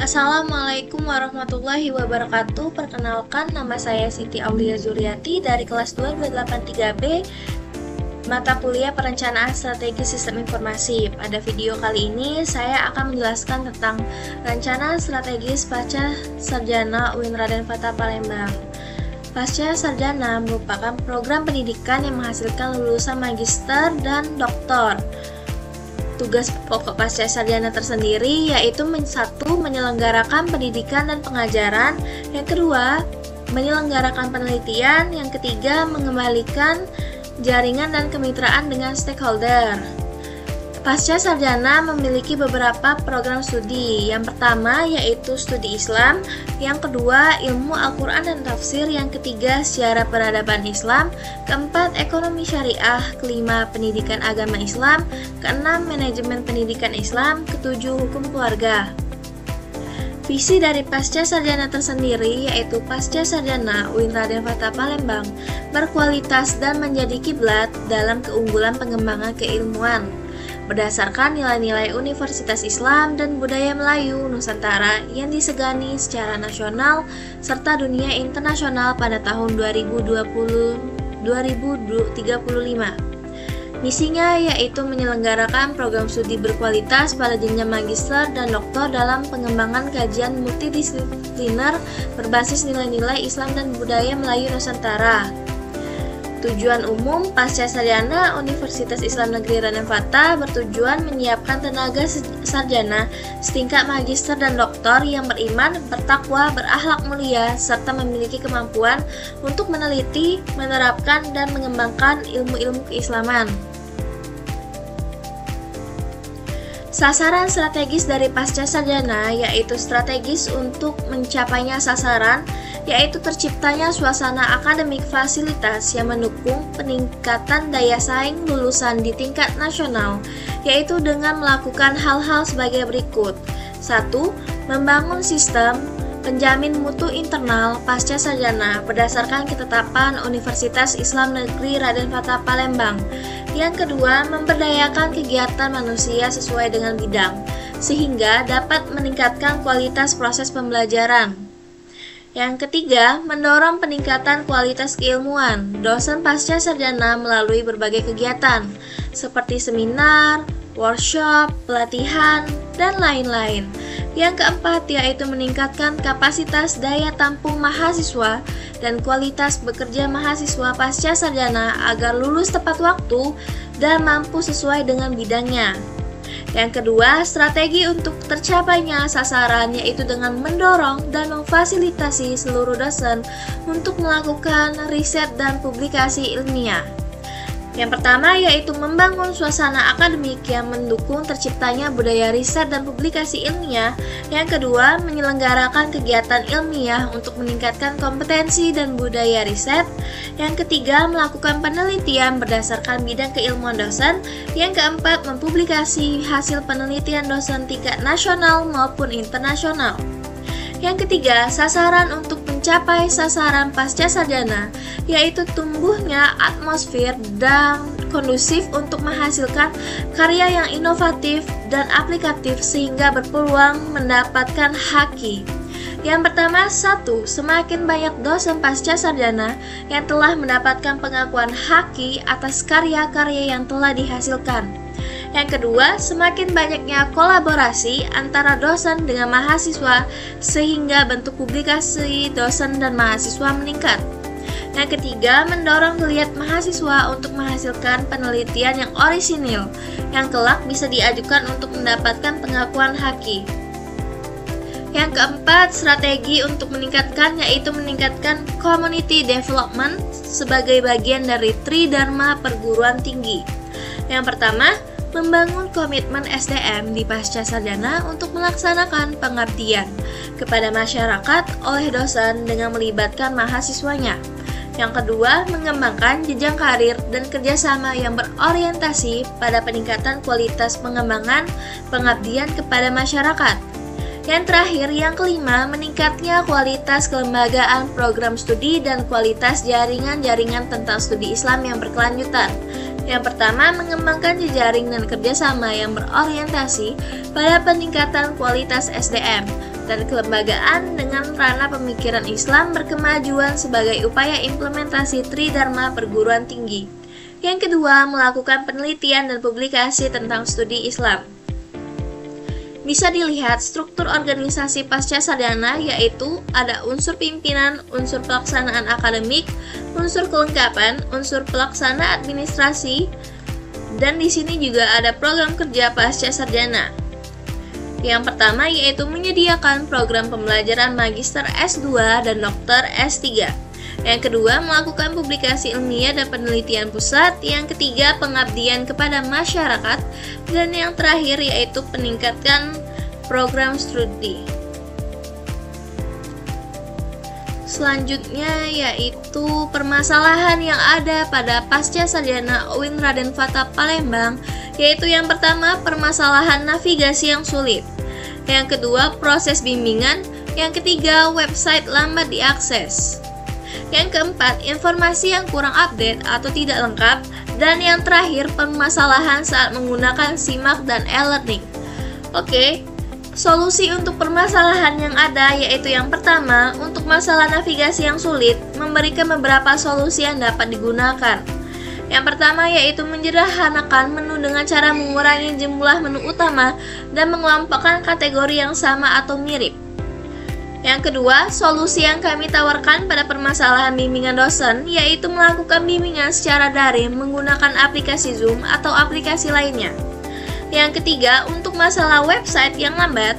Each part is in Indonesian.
Assalamualaikum warahmatullahi wabarakatuh. Perkenalkan, nama saya Siti Aulia Zuriati dari kelas 283B, mata kuliah Perencanaan Strategi Sistem Informasi. Pada video kali ini, saya akan menjelaskan tentang Rencana Strategis Pasca Sarjana UIN Raden Fatah Palembang. Pasca Sarjana merupakan program pendidikan yang menghasilkan lulusan magister dan doktor. Tugas pokok pasca sarjana tersendiri yaitu satu, menyelenggarakan pendidikan dan pengajaran, yang kedua, menyelenggarakan penelitian, yang ketiga, mengembalikan jaringan dan kemitraan dengan stakeholder. Pasca sarjana memiliki beberapa program studi. Yang pertama yaitu studi Islam, yang kedua ilmu Al-Quran dan tafsir, yang ketiga sejarah peradaban Islam, keempat ekonomi syariah, kelima pendidikan agama Islam, keenam manajemen pendidikan Islam, ketujuh hukum keluarga. Visi dari pasca sarjana tersendiri yaitu pasca sarjana UIN Raden Fatah Palembang berkualitas dan menjadi kiblat dalam keunggulan pengembangan keilmuan berdasarkan nilai-nilai Universitas Islam dan Budaya Melayu Nusantara yang disegani secara nasional serta dunia internasional pada tahun 2035. Misinya yaitu menyelenggarakan program studi berkualitas pada jenjang magister dan doktor dalam pengembangan kajian multidisipliner berbasis nilai-nilai Islam dan Budaya Melayu Nusantara. Tujuan umum pasca sarjana Universitas Islam Negeri Raden Fatah bertujuan menyiapkan tenaga sarjana setingkat magister dan doktor yang beriman, bertakwa, berakhlak mulia, serta memiliki kemampuan untuk meneliti, menerapkan, dan mengembangkan ilmu-ilmu keislaman. Sasaran strategis dari pasca sarjana yaitu strategis untuk mencapainya sasaran, yaitu terciptanya suasana akademik fasilitas yang mendukung peningkatan daya saing lulusan di tingkat nasional, yaitu dengan melakukan hal-hal sebagai berikut. 1. Membangun sistem penjamin mutu internal pasca sarjana berdasarkan ketetapan Universitas Islam Negeri Raden Fatah Palembang. Yang kedua, memberdayakan kegiatan manusia sesuai dengan bidang, sehingga dapat meningkatkan kualitas proses pembelajaran. Yang ketiga, mendorong peningkatan kualitas keilmuan dosen pasca sarjana melalui berbagai kegiatan, seperti seminar, workshop, pelatihan, dan lain-lain. Yang keempat, yaitu meningkatkan kapasitas daya tampung mahasiswa dan kualitas bekerja mahasiswa pasca sarjana agar lulus tepat waktu dan mampu sesuai dengan bidangnya. Yang kedua, strategi untuk tercapainya sasaran yaitu dengan mendorong dan memfasilitasi seluruh dosen untuk melakukan riset dan publikasi ilmiah. Yang pertama yaitu membangun suasana akademik yang mendukung terciptanya budaya riset dan publikasi ilmiah. Yang kedua, menyelenggarakan kegiatan ilmiah untuk meningkatkan kompetensi dan budaya riset. Yang ketiga, melakukan penelitian berdasarkan bidang keilmuan dosen. Yang keempat, mempublikasi hasil penelitian dosen tingkat nasional maupun internasional. Yang ketiga, sasaran untuk mencapai sasaran pasca sarjana yaitu tumbuhnya atmosfer dan kondusif untuk menghasilkan karya yang inovatif dan aplikatif sehingga berpeluang mendapatkan haki. Yang pertama, 1. Semakin banyak dosen pasca sarjana yang telah mendapatkan pengakuan haki atas karya-karya yang telah dihasilkan. Yang kedua, semakin banyaknya kolaborasi antara dosen dengan mahasiswa sehingga bentuk publikasi dosen dan mahasiswa meningkat. Yang ketiga, mendorong geliat mahasiswa untuk menghasilkan penelitian yang orisinil yang kelak bisa diajukan untuk mendapatkan pengakuan haki. Yang keempat, strategi untuk meningkatkan yaitu meningkatkan community development sebagai bagian dari Tridharma perguruan tinggi. Yang pertama, membangun komitmen SDM di pasca sarjana untuk melaksanakan pengabdian kepada masyarakat oleh dosen dengan melibatkan mahasiswanya. Yang kedua, mengembangkan jenjang karir dan kerjasama yang berorientasi pada peningkatan kualitas pengembangan pengabdian kepada masyarakat. Yang terakhir, yang kelima, meningkatnya kualitas kelembagaan program studi dan kualitas jaringan-jaringan tentang studi Islam yang berkelanjutan. Yang pertama, mengembangkan jejaring dan kerjasama yang berorientasi pada peningkatan kualitas SDM. dan kelembagaan dengan ranah pemikiran Islam berkemajuan sebagai upaya implementasi Tridharma perguruan tinggi. Yang kedua, melakukan penelitian dan publikasi tentang studi Islam. Bisa dilihat struktur organisasi pasca sarjana, yaitu ada unsur pimpinan, unsur pelaksanaan akademik, unsur kelengkapan, unsur pelaksana administrasi, dan di sini juga ada program kerja pasca sarjana. Yang pertama yaitu menyediakan program pembelajaran magister S2 dan dokter S3. Yang kedua, melakukan publikasi ilmiah dan penelitian pusat. Yang ketiga, pengabdian kepada masyarakat. Dan yang terakhir yaitu peningkatan program studi. Selanjutnya yaitu permasalahan yang ada pada pasca sarjana UIN Raden Fatah Palembang, yaitu yang pertama, permasalahan navigasi yang sulit. Yang kedua, proses bimbingan. Yang ketiga, website lambat diakses. Yang keempat, informasi yang kurang update atau tidak lengkap. Dan yang terakhir, permasalahan saat menggunakan SIMAK dan e-learning. Oke, solusi untuk permasalahan yang ada yaitu yang pertama, untuk masalah navigasi yang sulit, memberikan beberapa solusi yang dapat digunakan. Yang pertama yaitu menyederhanakan menu dengan cara mengurangi jumlah menu utama dan mengelompokkan kategori yang sama atau mirip. Yang kedua, solusi yang kami tawarkan pada permasalahan bimbingan dosen yaitu melakukan bimbingan secara daring menggunakan aplikasi Zoom atau aplikasi lainnya. Yang ketiga, untuk masalah website yang lambat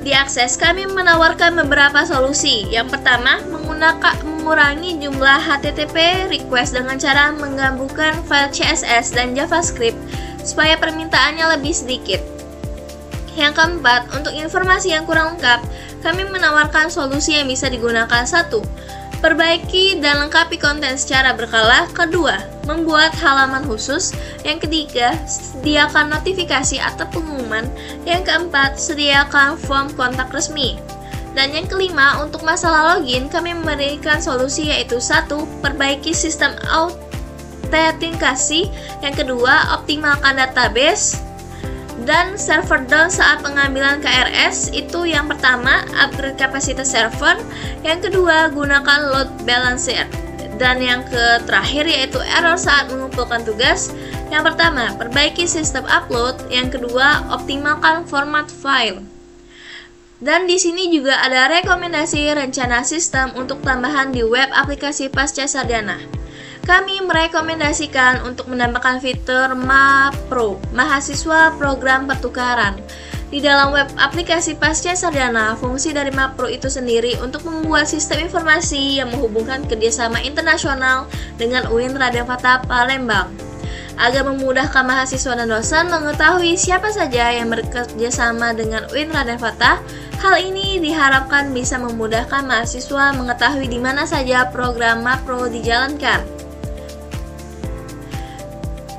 diakses, kami menawarkan beberapa solusi. Yang pertama, mengurangi jumlah HTTP request dengan cara menggabungkan file CSS dan JavaScript supaya permintaannya lebih sedikit. Yang keempat, untuk informasi yang kurang lengkap, kami menawarkan solusi yang bisa digunakan. 1. Perbaiki dan lengkapi konten secara berkala. Kedua, membuat halaman khusus. Yang ketiga, sediakan notifikasi atau pengumuman. Yang keempat, sediakan form kontak resmi. Dan yang kelima, untuk masalah login, kami memberikan solusi yaitu 1. Perbaiki sistem autentikasi. Yang kedua, optimalkan database dan server down saat pengambilan KRS. Itu yang pertama, upgrade kapasitas server. Yang kedua, gunakan load balancer. Dan yang terakhir yaitu error saat mengumpulkan tugas. Yang pertama, perbaiki sistem upload. Yang kedua, optimalkan format file. Dan di sini juga ada rekomendasi rencana sistem untuk tambahan di web aplikasi pasca sarjana. Kami merekomendasikan untuk menambahkan fitur MAPRO, Mahasiswa Program Pertukaran. Di dalam web aplikasi pasca sarjana, fungsi dari MAPRO itu sendiri untuk membuat sistem informasi yang menghubungkan kerjasama internasional dengan UIN Raden Fatah Palembang. Agar memudahkan mahasiswa dan dosen mengetahui siapa saja yang bekerjasama dengan UIN Raden Fatah, hal ini diharapkan bisa memudahkan mahasiswa mengetahui di mana saja program MAPRO dijalankan.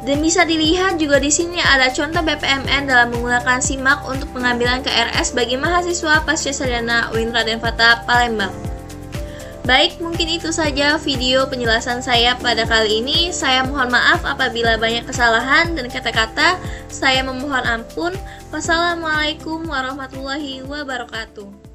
Dan bisa dilihat juga di sini ada contoh BPMN dalam menggunakan SIMAK untuk pengambilan KRS bagi mahasiswa pasca sarjana UIN Raden Fatah Palembang. Baik, mungkin itu saja video penjelasan saya pada kali ini. Saya mohon maaf apabila banyak kesalahan dan kata-kata. Saya memohon ampun. Wassalamualaikum warahmatullahi wabarakatuh.